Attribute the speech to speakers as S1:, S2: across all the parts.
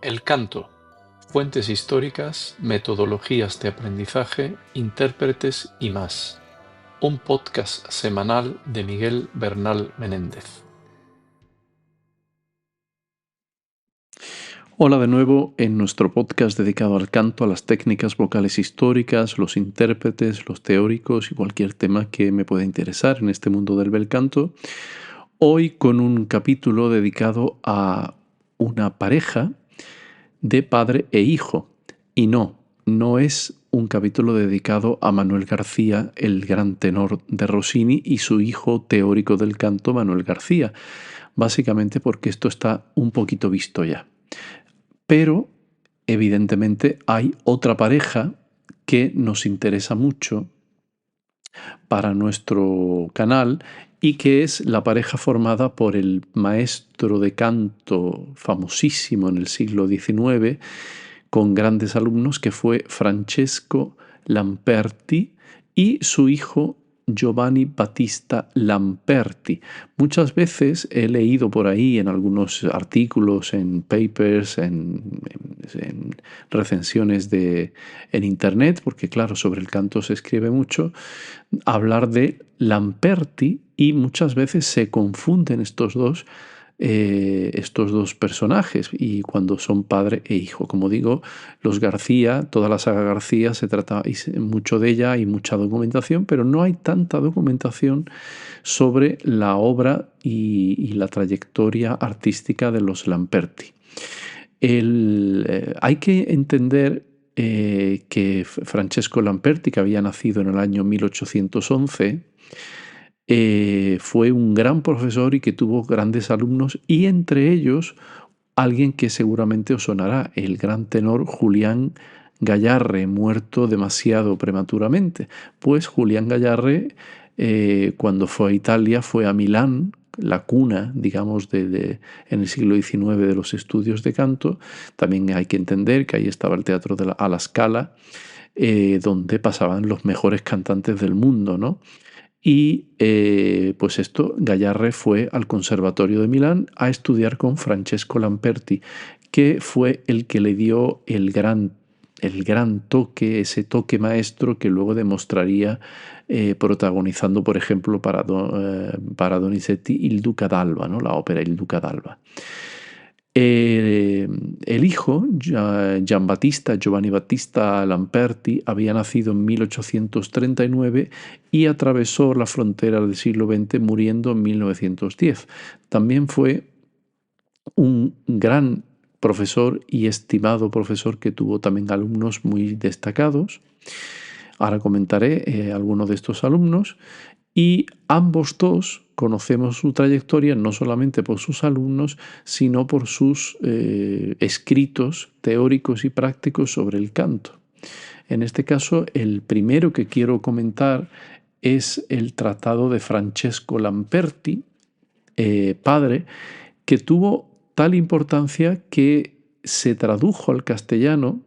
S1: El canto: fuentes históricas, metodologías de aprendizaje, intérpretes y más. Un podcast semanal de Miguel Bernal Menéndez.
S2: Hola de nuevo en nuestro podcast dedicado al canto, a las técnicas vocales históricas, los intérpretes, los teóricos y cualquier tema que me pueda interesar en este mundo del bel canto. Hoy con un capítulo dedicado a una pareja de padre e hijo. Y no es un capítulo dedicado a Manuel García, el gran tenor de Rossini, y su hijo teórico del canto, Manuel García. Básicamente porque esto está un poquito visto ya. Pero, evidentemente, hay otra pareja que nos interesa mucho para nuestro canal y que es la pareja formada por el maestro de canto famosísimo en el siglo XIX, con grandes alumnos, que fue Francesco Lamperti, y su hijo Giovanni Battista Lamperti. Muchas veces he leído por ahí en algunos artículos, en papers, en recensiones en internet, porque claro, sobre el canto se escribe mucho, hablar de Lamperti, y muchas veces se confunden estos dos personajes, y cuando son padre e hijo. Como digo, los García, toda la saga García, se trata mucho de ella, hay mucha documentación, pero no hay tanta documentación sobre la obra y la trayectoria artística de los Lamperti. Hay que entender que Francesco Lamperti, que había nacido en el año 1811, fue un gran profesor y que tuvo grandes alumnos, y entre ellos alguien que seguramente os sonará, el gran tenor Julián Gayarre, muerto demasiado prematuramente. Pues Julián Gayarre, cuando fue a Italia, fue a Milán, la cuna, digamos, en el siglo XIX de los estudios de canto. También hay que entender que ahí estaba el teatro de a la Scala, donde pasaban los mejores cantantes del mundo, ¿no? Y pues Gayarre fue al Conservatorio de Milán a estudiar con Francesco Lamperti, que fue el que le dio el gran toque, ese toque maestro que luego demostraría protagonizando, por ejemplo, para Donizetti, Il Duca d'Alba, ¿no? La ópera Il Duca d'Alba. El hijo, Giovanni Battista Lamperti, había nacido en 1839 y atravesó la frontera del siglo XX muriendo en 1910. También fue un gran profesor y estimado profesor que tuvo también alumnos muy destacados. Ahora comentaré algunos de estos alumnos. Y ambos dos conocemos su trayectoria no solamente por sus alumnos, sino por sus escritos teóricos y prácticos sobre el canto. En este caso, el primero que quiero comentar es el tratado de Francesco Lamperti, padre, que tuvo tal importancia que se tradujo al castellano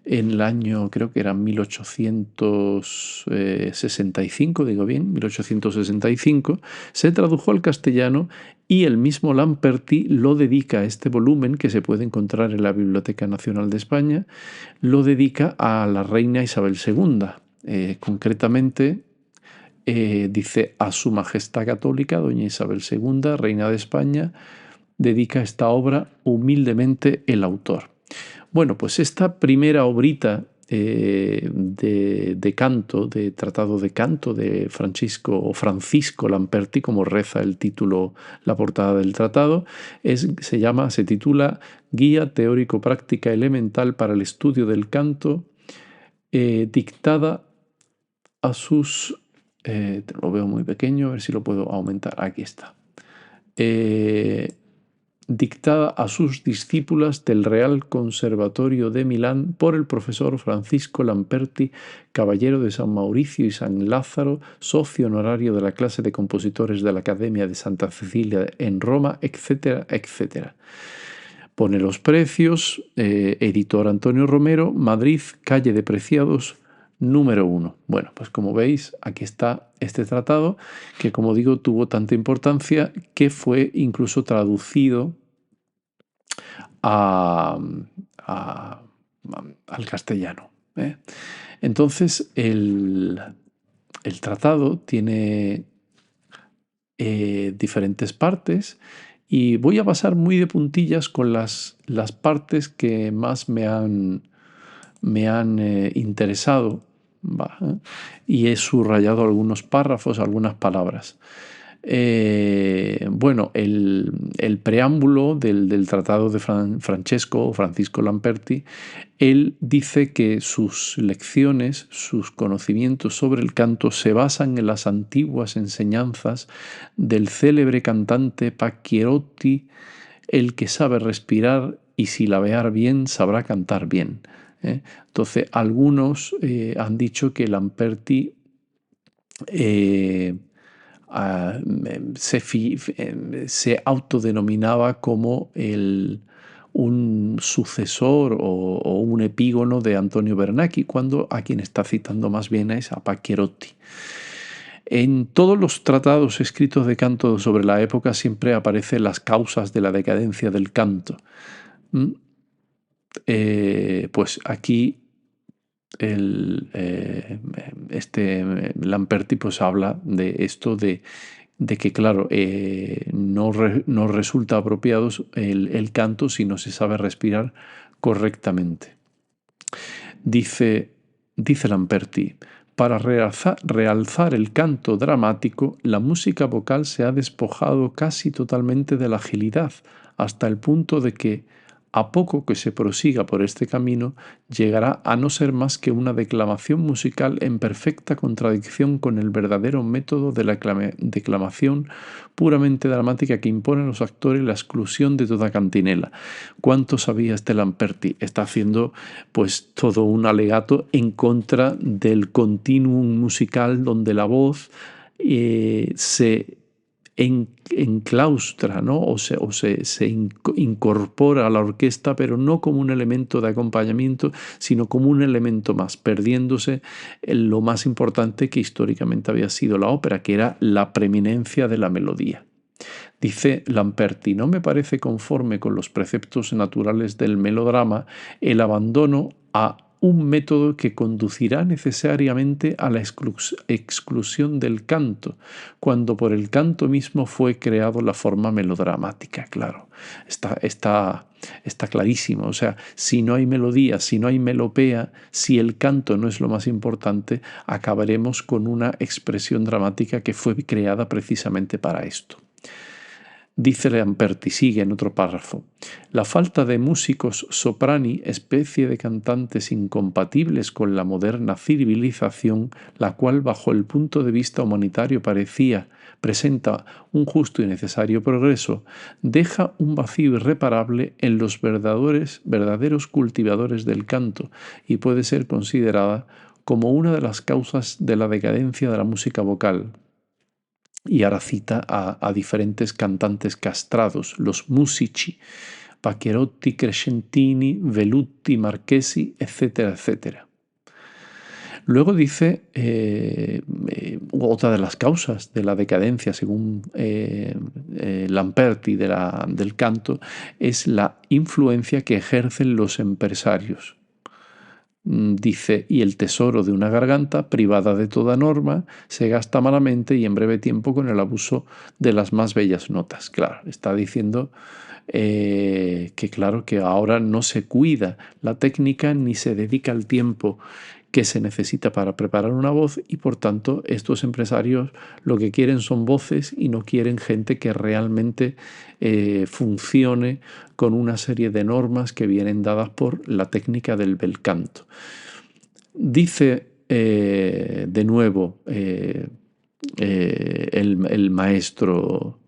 S2: en el año, creo que era 1865, digo bien, 1865, se tradujo al castellano, y el mismo Lamperti lo dedica a este volumen, que se puede encontrar en la Biblioteca Nacional de España, lo dedica a la reina Isabel II. Concretamente, dice: a Su Majestad Católica, doña Isabel II, reina de España, dedica esta obra humildemente el autor. Bueno, pues esta primera obrita de canto, de tratado de canto de Francisco Lamperti, como reza el título, la portada del tratado, se titula Guía teórico-práctica elemental para el estudio del canto, dictada a sus... lo veo muy pequeño, a ver si lo puedo aumentar. Aquí está. Dictada a sus discípulas del Real Conservatorio de Milán por el profesor Francisco Lamperti, caballero de San Mauricio y San Lázaro, socio honorario de la clase de compositores de la Academia de Santa Cecilia en Roma, etcétera, etcétera. Pone los precios: editor Antonio Romero, Madrid, calle de Preciados, número 1. Bueno, pues como veis, aquí está este tratado, que, como digo, tuvo tanta importancia que fue incluso traducido a- a- al castellano. Entonces, el tratado tiene diferentes partes y voy a pasar muy de puntillas con las partes que más me han interesado, ¿va? Y he subrayado algunos párrafos, algunas palabras. Bueno, el preámbulo del tratado de Francesco o Francisco Lamperti, él dice que sus lecciones, sus conocimientos sobre el canto se basan en las antiguas enseñanzas del célebre cantante Pacchierotti, el que sabe respirar y silabear bien sabrá cantar bien. Entonces, algunos han dicho que Lamperti eh, se autodenominaba como un sucesor o un epígono de Antonio Bernacchi, cuando a quien está citando más bien es a Pacchierotti. En todos los tratados escritos de canto sobre la época siempre aparecen las causas de la decadencia del canto. Pues aquí Lamperti pues habla de esto de que, claro, no resulta apropiado el canto si no se sabe respirar correctamente. Dice Lamperti, para realzar el canto dramático, la música vocal se ha despojado casi totalmente de la agilidad, hasta el punto de que, a poco que se prosiga por este camino, llegará a no ser más que una declamación musical en perfecta contradicción con el verdadero método de la declamación puramente dramática que impone a los actores la exclusión de toda cantinela. ¿Cuánto sabía este Lamperti? Está haciendo pues todo un alegato en contra del continuum musical donde la voz se enclaustra, ¿no? Se incorpora a la orquesta, pero no como un elemento de acompañamiento, sino como un elemento más, perdiéndose en lo más importante que históricamente había sido la ópera, que era la preeminencia de la melodía. Dice Lamperti, no me parece conforme con los preceptos naturales del melodrama el abandono a un método que conducirá necesariamente a la exclusión del canto, cuando por el canto mismo fue creado la forma melodramática. Claro, está clarísimo. O sea, si no hay melodía, si no hay melopea, si el canto no es lo más importante, acabaremos con una expresión dramática que fue creada precisamente para esto. Dice Lamperti, sigue en otro párrafo, la falta de músicos soprani, especie de cantantes incompatibles con la moderna civilización, la cual bajo el punto de vista humanitario presenta un justo y necesario progreso, deja un vacío irreparable en los verdaderos cultivadores del canto y puede ser considerada como una de las causas de la decadencia de la música vocal. Y ahora cita a diferentes cantantes castrados, los musici, Pacchierotti, Crescentini, Velluti, Marchesi, etcétera, etcétera. Luego dice otra de las causas de la decadencia, según Lamperti, del canto, es la influencia que ejercen los empresarios. Dice, y el tesoro de una garganta, privada de toda norma, se gasta malamente y en breve tiempo con el abuso de las más bellas notas. Claro, está diciendo que claro, que ahora no se cuida la técnica ni se dedica el tiempo que se necesita para preparar una voz y por tanto estos empresarios lo que quieren son voces y no quieren gente que realmente funcione con una serie de normas que vienen dadas por la técnica del bel canto. Dice de nuevo el maestro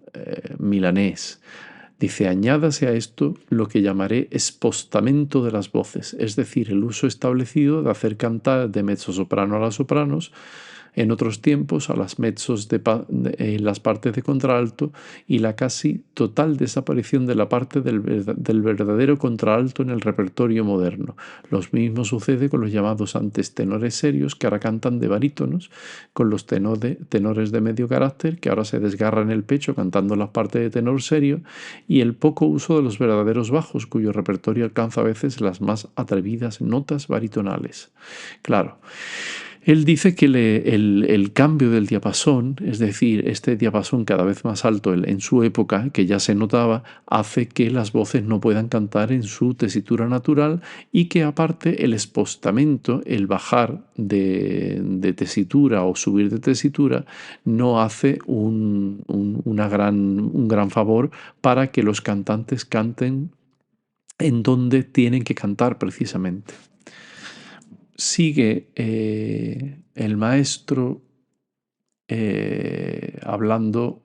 S2: milanés, dice, añádase a esto lo que llamaré espostamento de las voces, es decir, el uso establecido de hacer cantar de mezzosoprano a las sopranos, en otros tiempos a las mezzos en las partes de contralto y la casi total desaparición de la parte del verdadero contralto en el repertorio moderno. Lo mismo sucede con los llamados antes tenores serios, que ahora cantan de barítonos, con los tenores de medio carácter, que ahora se desgarran el pecho cantando las partes de tenor serio, y el poco uso de los verdaderos bajos, cuyo repertorio alcanza a veces las más atrevidas notas baritonales. Claro, él dice que el cambio del diapasón, es decir, este diapasón cada vez más alto en su época, que ya se notaba, hace que las voces no puedan cantar en su tesitura natural y que aparte el espostamento, el bajar de tesitura o subir de tesitura, no hace un gran favor para que los cantantes canten en donde tienen que cantar precisamente. Sigue el maestro hablando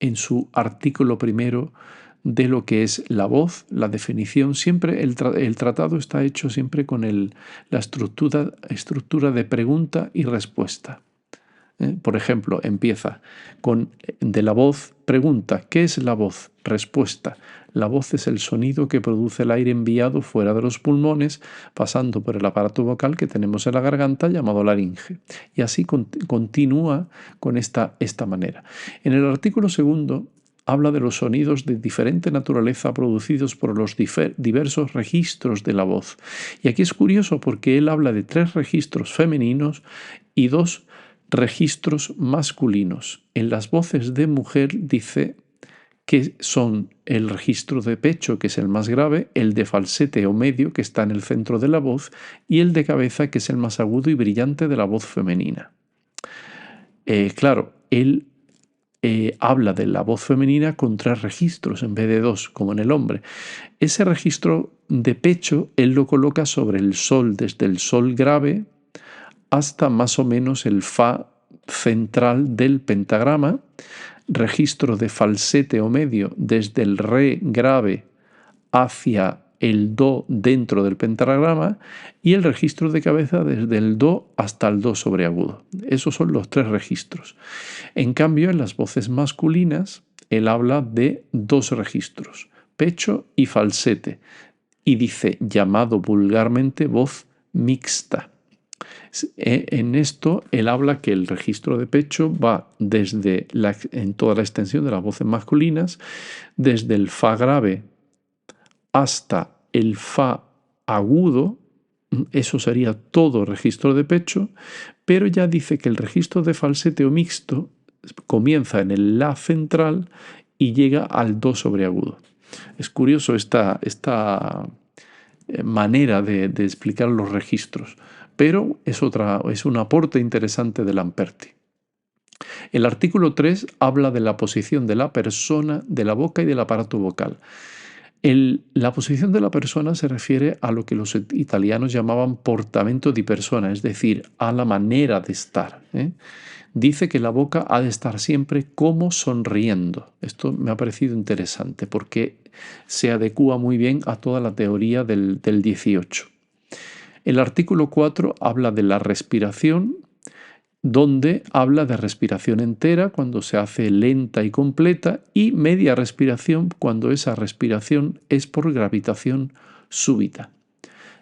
S2: en su artículo primero de lo que es la voz, la definición. Siempre el tratado está hecho siempre con la estructura de pregunta y respuesta. Por ejemplo, empieza con de la voz, pregunta, ¿qué es la voz? Respuesta, la voz es el sonido que produce el aire enviado fuera de los pulmones, pasando por el aparato vocal que tenemos en la garganta llamado laringe. Y así continúa con esta manera. En el artículo segundo habla de los sonidos de diferente naturaleza producidos por los diversos registros de la voz. Y aquí es curioso porque él habla de 3 registros femeninos y 2 registros masculinos. En las voces de mujer dice que son el registro de pecho, que es el más grave, el de falsete o medio, que está en el centro de la voz, y el de cabeza, que es el más agudo y brillante de la voz femenina. Claro, él habla de la voz femenina con 3 registros en vez de 2, como en el hombre. Ese registro de pecho él lo coloca sobre el sol, desde el sol grave hasta más o menos el fa central del pentagrama, registro de falsete o medio desde el re grave hacia el do dentro del pentagrama y el registro de cabeza desde el do hasta el do sobreagudo. Esos son los 3 registros. En cambio, en las voces masculinas, él habla de 2 registros, pecho y falsete, y dice, llamado vulgarmente voz mixta. En esto, él habla que el registro de pecho va en toda la extensión de las voces masculinas, desde el fa grave hasta el fa agudo, eso sería todo registro de pecho, pero ya dice que el registro de falsete o mixto comienza en el la central y llega al do sobreagudo. Es curioso esta manera de explicar los registros, pero es un aporte interesante de Lamperti. El artículo 3 habla de la posición de la persona, de la boca y del aparato vocal. La posición de la persona se refiere a lo que los italianos llamaban portamento di persona, es decir, a la manera de estar. Dice que la boca ha de estar siempre como sonriendo. Esto me ha parecido interesante porque se adecúa muy bien a toda la teoría del 18. El artículo 4 habla de la respiración, donde habla de respiración entera cuando se hace lenta y completa y media respiración cuando esa respiración es por gravitación súbita.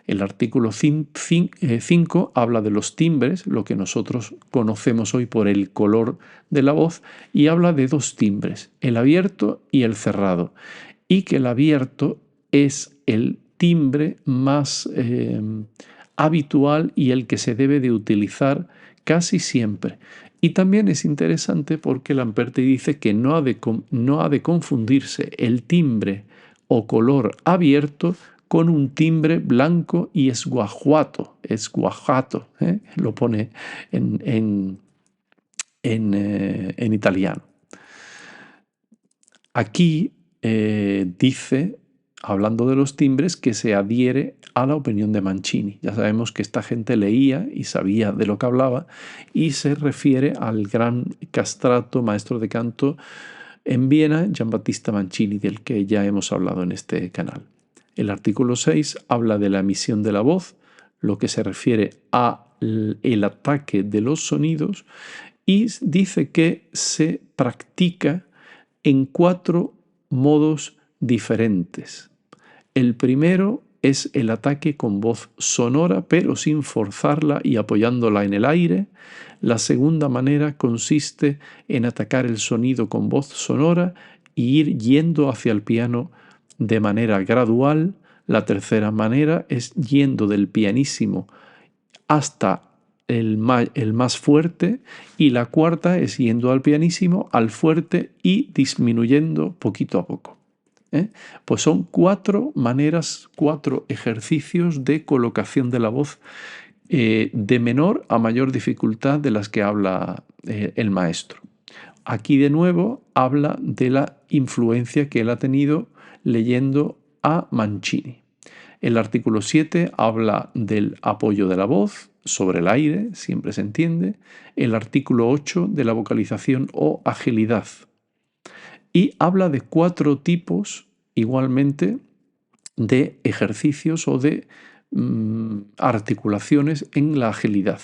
S2: El artículo 5 habla de los timbres, lo que nosotros conocemos hoy por el color de la voz, y habla de 2 timbres, el abierto y el cerrado, y que el abierto es el timbre más habitual y el que se debe de utilizar casi siempre. Y también es interesante porque Lamperti dice que no ha de confundirse el timbre o color abierto con un timbre blanco y esguajato, lo pone en italiano. Aquí dice, hablando de los timbres, que se adhiere a la opinión de Mancini. Ya sabemos que esta gente leía y sabía de lo que hablaba y se refiere al gran castrato, maestro de canto en Viena, Giambattista Mancini, del que ya hemos hablado en este canal. El artículo 6 habla de la emisión de la voz, lo que se refiere a el ataque de los sonidos y dice que se practica en 4 modos diferentes. El primero es el ataque con voz sonora, pero sin forzarla y apoyándola en el aire. La segunda manera consiste en atacar el sonido con voz sonora y ir yendo hacia el piano de manera gradual. La tercera manera es yendo del pianísimo hasta el más fuerte, y la cuarta es yendo al pianísimo, al fuerte y disminuyendo poquito a poco. Pues son 4 maneras, 4 ejercicios de colocación de la voz de menor a mayor dificultad de las que habla el maestro. Aquí de nuevo habla de la influencia que él ha tenido leyendo a Mancini. El artículo 7 habla del apoyo de la voz sobre el aire, siempre se entiende. El artículo 8 de la vocalización o agilidad. Y habla de 4 tipos igualmente de ejercicios o de articulaciones en la agilidad.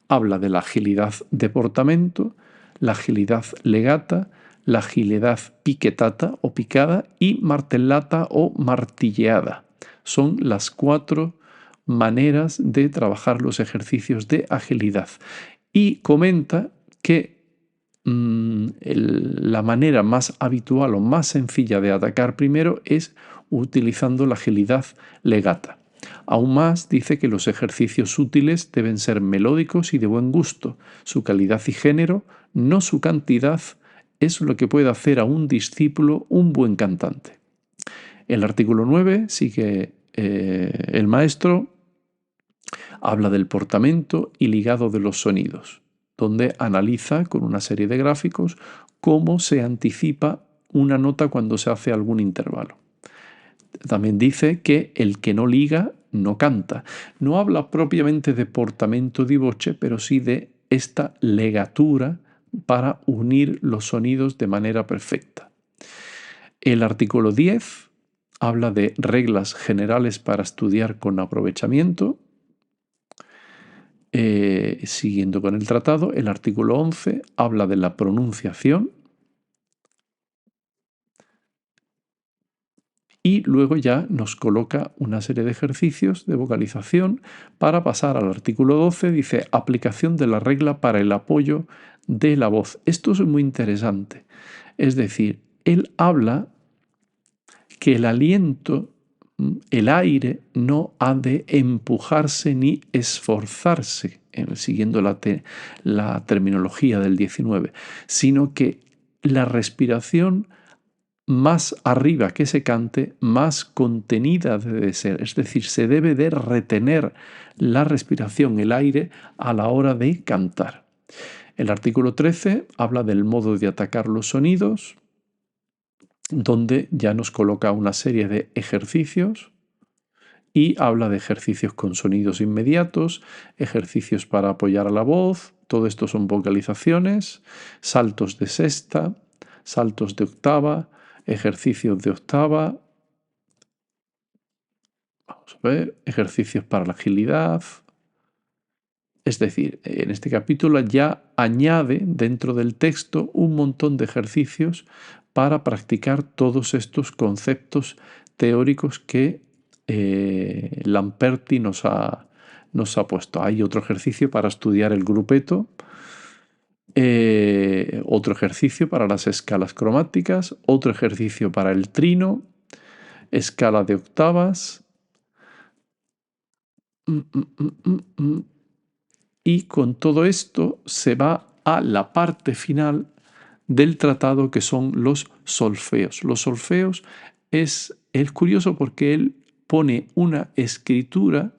S2: Habla de la agilidad de portamento, la agilidad legata, la agilidad piquetata o picada y martellata o martilleada. Son las 4 maneras de trabajar los ejercicios de agilidad. Y comenta que la manera más habitual o más sencilla de atacar primero es utilizando la agilidad legata. Aún más dice que los ejercicios útiles deben ser melódicos y de buen gusto. Su calidad y género, no su cantidad, es lo que puede hacer a un discípulo un buen cantante. El artículo 9 sigue el maestro, habla del portamento y ligado de los sonidos, donde analiza con una serie de gráficos cómo se anticipa una nota cuando se hace algún intervalo. También dice que el que no liga no canta. No habla propiamente de portamento di voce, pero sí de esta legatura para unir los sonidos de manera perfecta. El artículo 10 habla de reglas generales para estudiar con aprovechamiento. Siguiendo con el tratado, el artículo 11 habla de la pronunciación y luego ya nos coloca una serie de ejercicios de vocalización para pasar al artículo 12, dice aplicación de la regla para el apoyo de la voz. Esto es muy interesante. Es decir, él habla que el aliento, el aire, no ha de empujarse ni esforzarse, siguiendo la terminología del 19, sino que la respiración más arriba que se cante, más contenida debe ser. Es decir, se debe de retener la respiración, el aire, a la hora de cantar. El artículo 13 habla del modo de atacar los sonidos, donde ya nos coloca una serie de ejercicios y habla de ejercicios con sonidos inmediatos, ejercicios para apoyar a la voz, todo esto son vocalizaciones, saltos de sexta, saltos de octava, ejercicios de octava, vamos a ver, ejercicios para la agilidad. Es decir, en este capítulo ya añade dentro del texto un montón de ejercicios para practicar todos estos conceptos teóricos que Lamperti nos ha puesto. Hay otro ejercicio para estudiar el grupeto, otro ejercicio para las escalas cromáticas, otro ejercicio para el trino, escala de octavas. Y con todo esto se va a la parte final del tratado, que son los solfeos. Los solfeos es curioso porque él pone una escritura,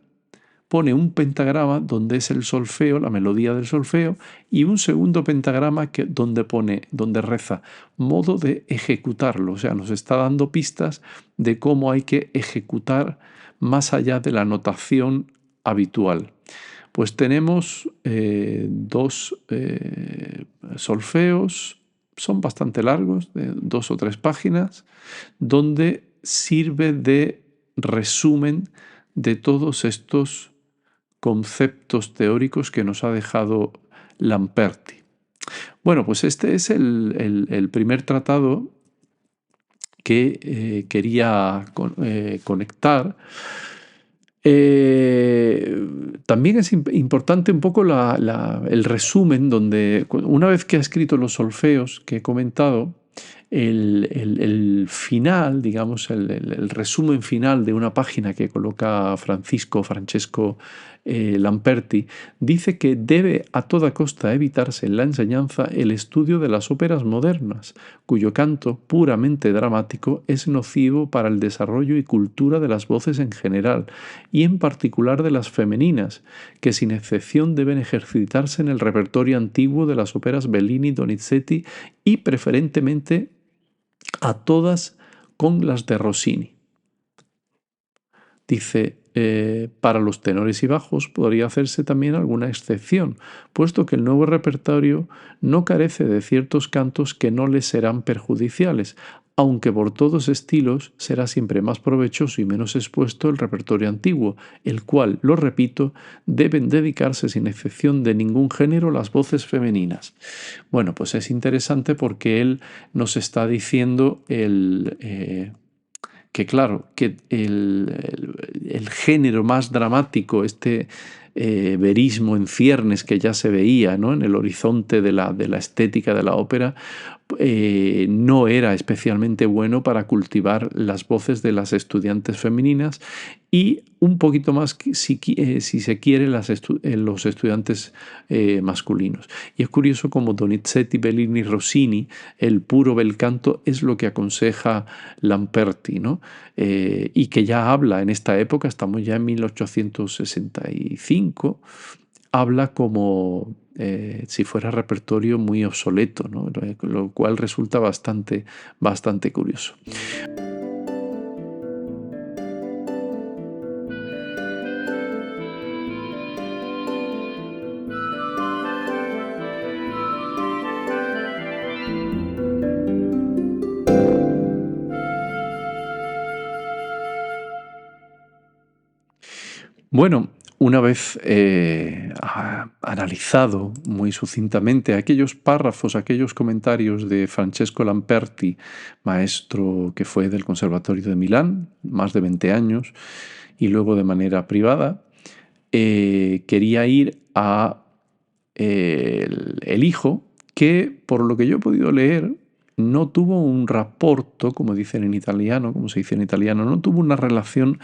S2: pone un pentagrama donde es el solfeo, la melodía del solfeo, y un segundo pentagrama donde reza modo de ejecutarlo. O sea, nos está dando pistas de cómo hay que ejecutar más allá de la notación habitual. Pues tenemos 2 solfeos, son bastante largos, de 2 o 3 páginas, donde sirve de resumen de todos estos conceptos teóricos que nos ha dejado Lamperti. Bueno, pues este es el primer tratado que quería conectar. También es importante un poco el resumen, donde una vez que ha escrito los solfeos que he comentado, el final, digamos, el resumen final de una página que coloca Francesco Lamperti, dice que debe a toda costa evitarse en la enseñanza el estudio de las óperas modernas, cuyo canto puramente dramático es nocivo para el desarrollo y cultura de las voces en general, y en particular de las femeninas, que sin excepción deben ejercitarse en el repertorio antiguo de las óperas Bellini, Donizetti y preferentemente a todas con las de Rossini. Dice, para los tenores y bajos podría hacerse también alguna excepción, puesto que el nuevo repertorio no carece de ciertos cantos que no les serán perjudiciales, aunque por todos estilos será siempre más provechoso y menos expuesto el repertorio antiguo, el cual, lo repito, deben dedicarse sin excepción de ningún género las voces femeninas. Bueno, pues es interesante porque él nos está diciendo que claro, que el género más dramático, verismo en ciernes que ya se veía, ¿no?, en el horizonte de la estética de la ópera, no era especialmente bueno para cultivar las voces de las estudiantes femeninas y un poquito más, si se quiere, los estudiantes masculinos. Y es curioso como Donizetti, Bellini, Rossini, el puro bel canto, es lo que aconseja Lamperti, ¿no? Y que ya habla en esta época, estamos ya en 1865, habla como si fuera repertorio muy obsoleto, ¿no?, lo cual resulta bastante curioso. Bueno, una vez analizado muy sucintamente aquellos párrafos, aquellos comentarios de Francesco Lamperti, maestro que fue del Conservatorio de Milán, más de 20 años, y luego de manera privada, quería ir a el hijo, que por lo que yo he podido leer, no tuvo un rapporto, como dicen en italiano, como se dice en italiano, no tuvo una relación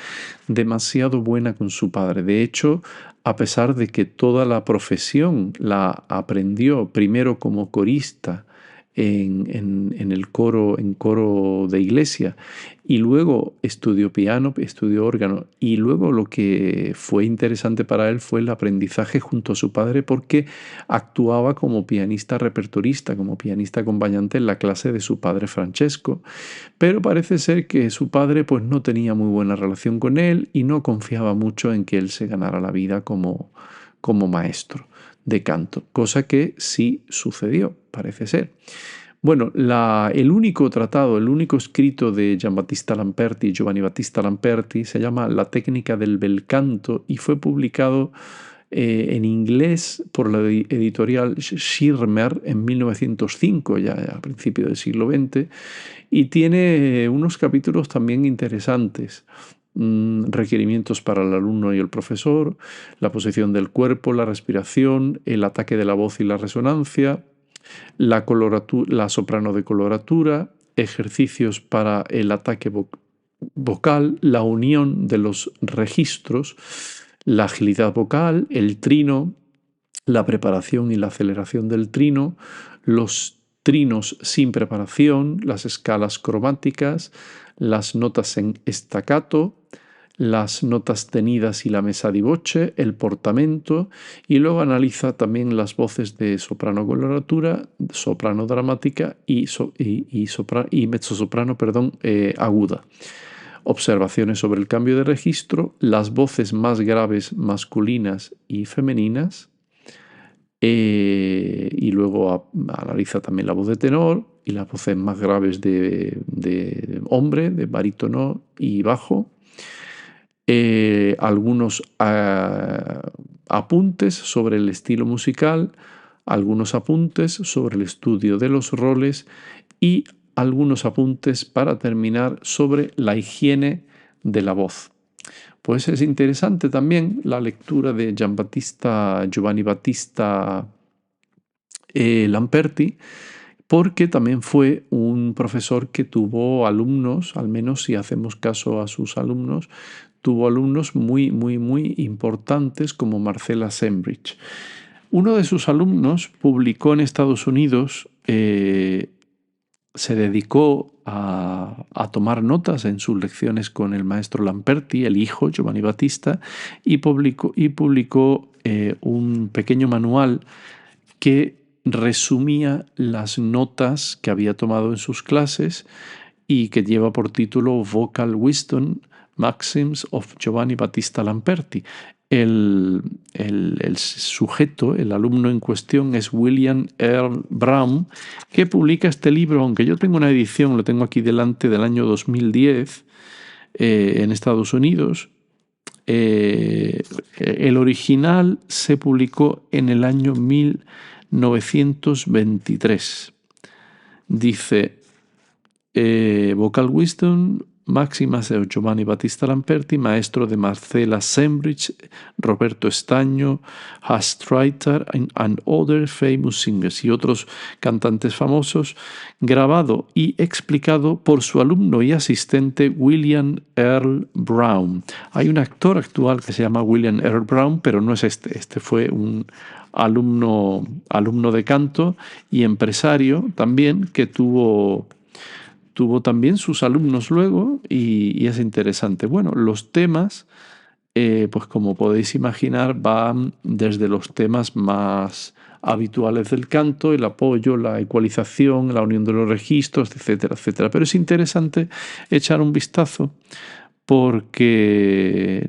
S2: demasiado buena con su padre. De hecho, a pesar de que toda la profesión la aprendió primero como corista en el coro, en coro de iglesia, y luego estudió piano, estudió órgano, y luego lo que fue interesante para él fue el aprendizaje junto a su padre, porque actuaba como pianista repertorista, como pianista acompañante en la clase de su padre Francesco, pero parece ser que su padre pues no tenía muy buena relación con él y no confiaba mucho en que él se ganara la vida como maestro de canto, cosa que sí sucedió, parece ser. Bueno, el único tratado, el único escrito de Giovanni Battista Lamperti, se llama La técnica del bel canto y fue publicado en inglés por la editorial Schirmer en 1905, ya a principios del siglo XX, y tiene unos capítulos también interesantes. Requerimientos para el alumno y el profesor, la posición del cuerpo, la respiración, el ataque de la voz y la resonancia, la soprano de coloratura, ejercicios para el ataque vocal, la unión de los registros, la agilidad vocal, el trino, la preparación y la aceleración del trino, los trinos sin preparación, las escalas cromáticas, las notas en staccato, las notas tenidas y la mesa di voce, el portamento, y luego analiza también las voces de soprano coloratura, soprano dramática y mezzosoprano, aguda. Observaciones sobre el cambio de registro, las voces más graves masculinas y femeninas, y luego analiza también la voz de tenor y las voces más graves de hombre, de barítono y bajo. algunos apuntes sobre el estilo musical, algunos apuntes sobre el estudio de los roles y algunos apuntes para terminar sobre la higiene de la voz. Pues es interesante también la lectura de Giovanni Battista Lamperti, porque también fue un profesor que tuvo alumnos, al menos si hacemos caso a sus alumnos, tuvo alumnos muy, muy, muy importantes como Marcella Sembridge. Uno de sus alumnos publicó en Estados Unidos, se dedicó a tomar notas en sus lecciones con el maestro Lamperti, el hijo, Giovanni Battista, y publicó un pequeño manual que resumía las notas que había tomado en sus clases y que lleva por título Vocal Wisdom Maxims of Giovanni Battista Lamperti. El sujeto, el alumno en cuestión, es William Earl Brown, que publica este libro, aunque yo tengo una edición, lo tengo aquí delante, del año 2010 en Estados Unidos. El original se publicó en el año 1923. Dice Vocal Wisdom Máximas de Giovanni Battista Lamperti, maestro de Marcella Sembridge, Roberto Estaño, Hastreiter and other famous singers, y otros cantantes famosos, grabado y explicado por su alumno y asistente William Earl Brown. Hay un actor actual que se llama William Earl Brown, pero no es este. Este fue un alumno de canto y empresario también, que tuvo también sus alumnos luego, y es interesante. Bueno, los temas, pues como podéis imaginar, van desde los temas más habituales del canto, el apoyo, la ecualización, la unión de los registros, etcétera, etcétera. Pero es interesante echar un vistazo porque,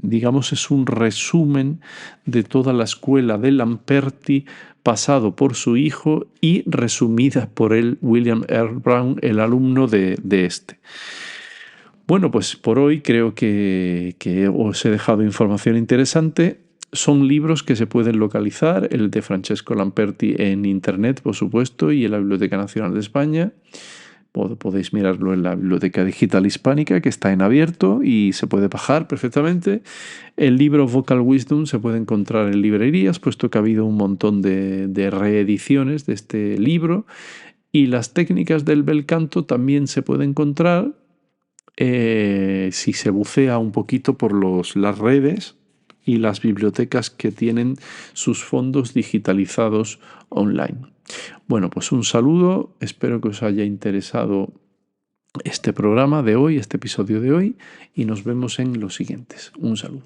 S2: digamos, es un resumen de toda la escuela de Lamperti, pasado por su hijo y resumida por él, William Earl Brown, el alumno de este. Bueno, pues por hoy creo que os he dejado información interesante. Son libros que se pueden localizar, el de Francesco Lamperti en internet, por supuesto, y en la Biblioteca Nacional de España. Podéis mirarlo en la Biblioteca Digital Hispánica, que está en abierto y se puede bajar perfectamente. El libro Vocal Wisdom se puede encontrar en librerías, puesto que ha habido un montón de reediciones de este libro. Y las técnicas del bel canto también se puede encontrar si se bucea un poquito por las redes y las bibliotecas que tienen sus fondos digitalizados online. Bueno, pues un saludo, espero que os haya interesado este programa de hoy, este episodio de hoy, y nos vemos en los siguientes. Un saludo.